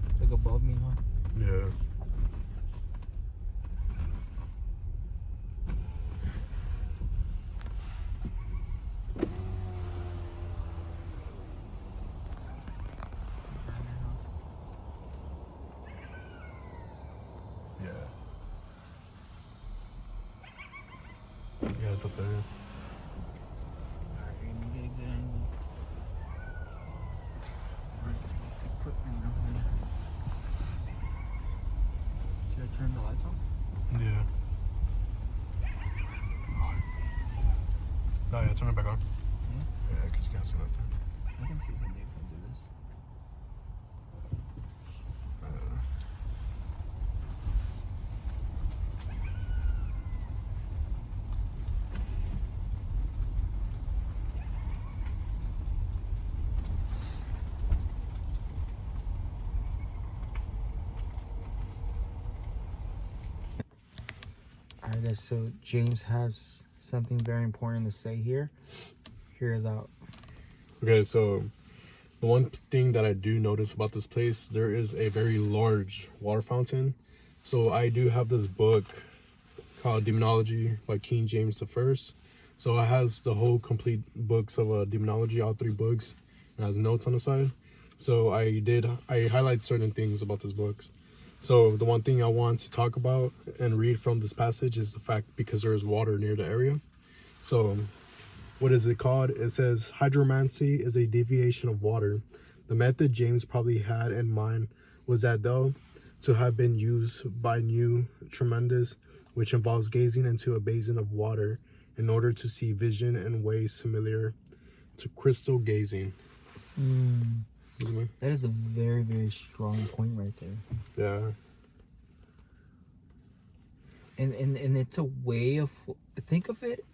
It's like above me, huh? Yeah. Yeah. Yeah, it's up there. Alright, let me get a good angle. Alright, equipment now. Should I turn the lights on? Yeah. No, yeah, turn it back on. Yeah? Yeah, because you can't see nothing. I can see something if I do this. Alright guys, so James has something very important to say here. Here is out. Okay, so the one thing that I do notice about this place, there is a very large water fountain. So I do have this book called Demonology by King James I. So it has the whole complete books of demonology, all 3 books. It has notes on the side. So I highlight certain things about these books. So the one thing I want to talk about and read from this passage is the fact because there is water near the area. So what is it called? It says hydromancy is a deviation of water. The method James probably had in mind was that though to have been used by New Tremendous, which involves gazing into a basin of water in order to see vision in ways similar to crystal gazing. That is a very, very strong point right there. Yeah. And it's a way of, think of it,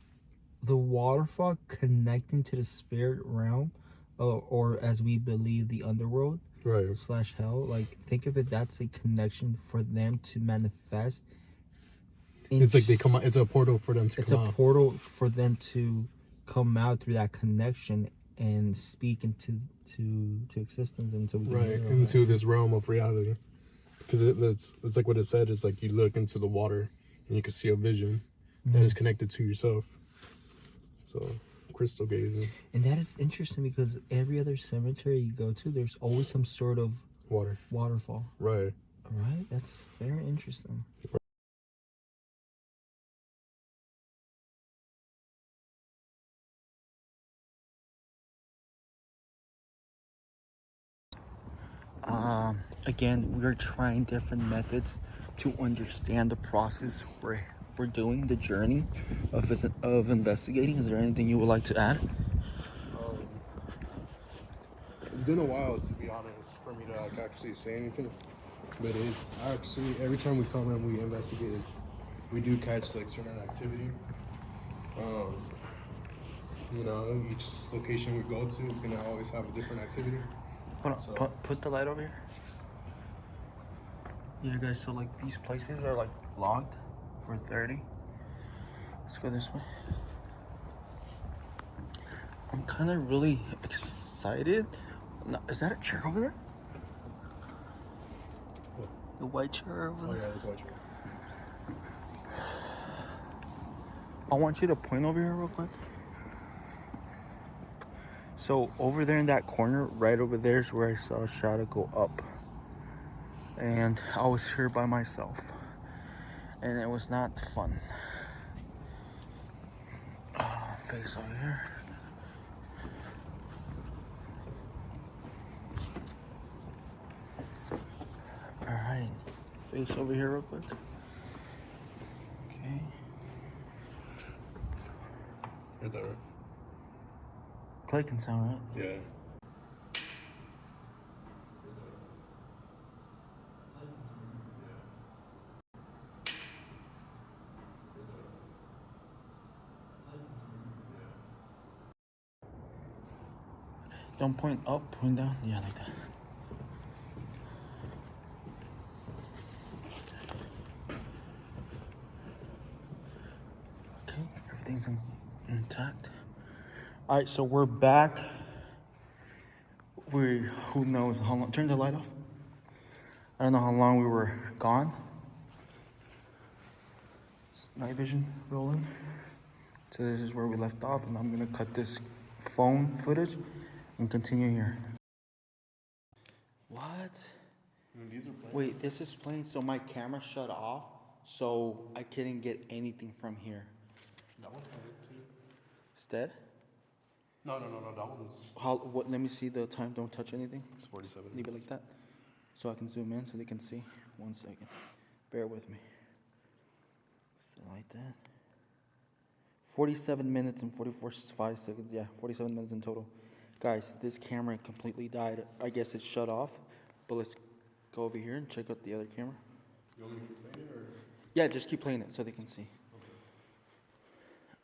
the waterfall connecting to the spirit realm, or as we believe, the underworld, Right. / hell. Like, think of it, that's a connection for them to manifest. It's like they come out, it's a portal for them to come out. It's a portal for them to come out through that connection and speak into to existence until we can Right, hear them, into this realm of reality. Because it's like what it said, is like you look into the water and you can see a vision that is connected to yourself. So, crystal gazing. And that is interesting because every other cemetery you go to, there's always some sort of waterfall. Right. Right? That's very interesting. Again, we're trying different methods to understand the process we're doing, the journey of investigating. Is there anything you would like to add? It's been a while, to be honest, for me to like actually say anything. But it's actually, every time we come and we investigate, we do catch like certain activity. You know, each location we go to is gonna always have a different activity. Hold on, So- put the light over here. Yeah, guys, so like these places are like locked for 30. Let's go this way. I'm kind of really excited. No, is that a chair over there? What? The white chair over Oh there? yeah, that's what you. I want you to point over here real quick. So over there in that corner, right over there is where I saw a shadow go up. And I was here by myself. And it was not fun. Face over here. Alright. Face over here real quick. Okay. Right there. Clicking sound, right? Yeah. Don't point up, point down. Yeah, like that. Okay, everything's intact. All right, so we're back. Who knows how long? Turn the light off. I don't know how long we were gone. Night vision rolling. So this is where we left off, and I'm gonna cut this phone footage and continue here. What? These are playing. Wait, this is playing, so my camera shut off, so I couldn't get anything from here. That one's playing too. Instead, No, that one's. let me see the time. Don't touch anything. It's 47. Leave it like that, so I can zoom in so they can see. 1 second. Bear with me. Still like that. 47 minutes and 5 seconds. Yeah, 47 minutes in total. Guys, this camera completely died. I guess it shut off, but let's go over here and check out the other camera. You want me to keep playing it or? Yeah, just keep playing it so they can see.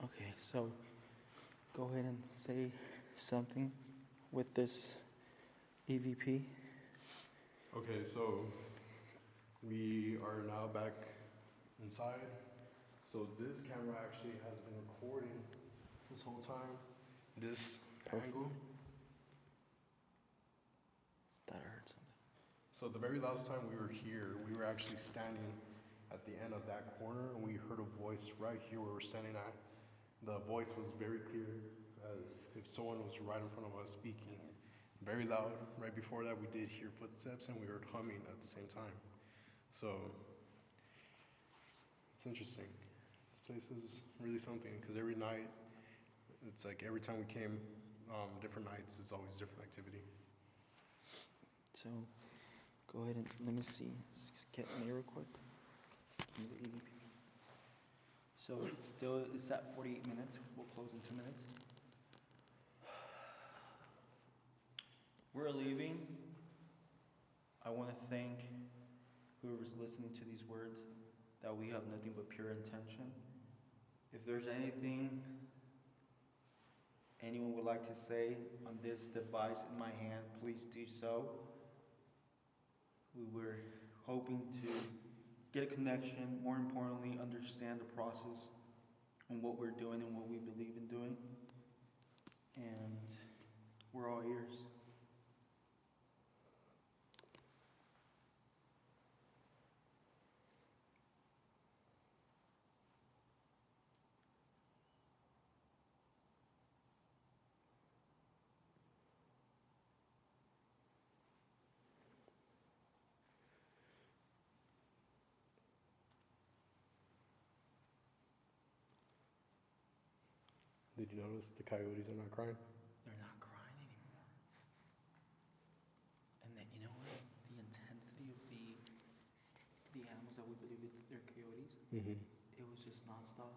Okay, so go ahead and say something with this EVP. Okay, so we are now back inside. So this camera actually has been recording this whole time. This angle. That hurt something. So the very last time we were here, we were actually standing at the end of that corner, and we heard a voice right here where we're standing at. The voice was very clear, as if someone was right in front of us speaking. Very loud. Right before that, we did hear footsteps, and we heard humming at the same time. So it's interesting. This place is really something, because every night, it's like every time we came, different nights, it's always different activity. So go ahead and let me see. Just get me real quick. Give me the EVP. So it's at 48 minutes. We'll close in 2 minutes. We're leaving. I want to thank whoever's listening to these words, that we have nothing but pure intention. If there's anything anyone would like to say on this device in my hand, please do so. We were hoping to get a connection, more importantly, understand the process and what we're doing and what we believe in doing. Did you notice the coyotes are not crying? They're not crying anymore. And then you know what? The intensity of the animals that we believe they're coyotes, Mm-hmm. it was just nonstop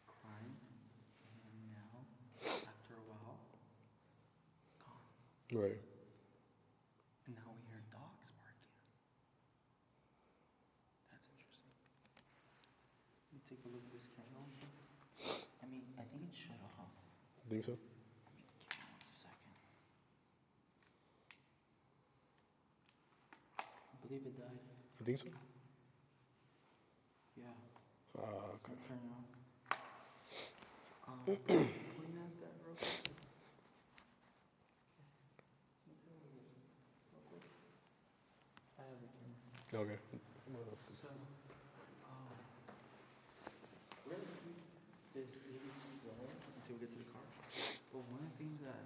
crying, and now after a while, gone. Right. And now we hear dogs barking. That's interesting. Let me take a look at this candle. I mean, I think it shut off. You think so? Let me give me 1 second. I believe it died. You think so? Yeah. Okay. I'll turn it on. Point at that real quick. I have the camera. Okay. So, we're gonna keep this EVP going until we get to the car. But one of the things that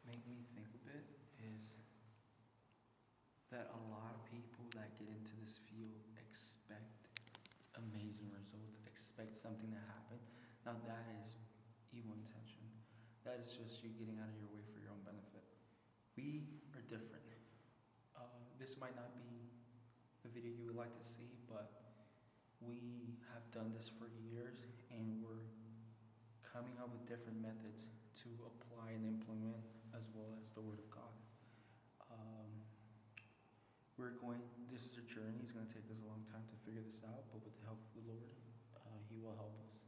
make me think a bit is that a lot of people that get into this field expect amazing results, expect something to happen. Now that is evil intention. That is just you getting out of your way for your own benefit. We are different. This might not be the video you would like to see, but we have done this for years and we're coming up with different methods to apply and implement as well as the Word of God. This is a journey. It's going to take us a long time to figure this out, but with the help of the Lord, He will help us.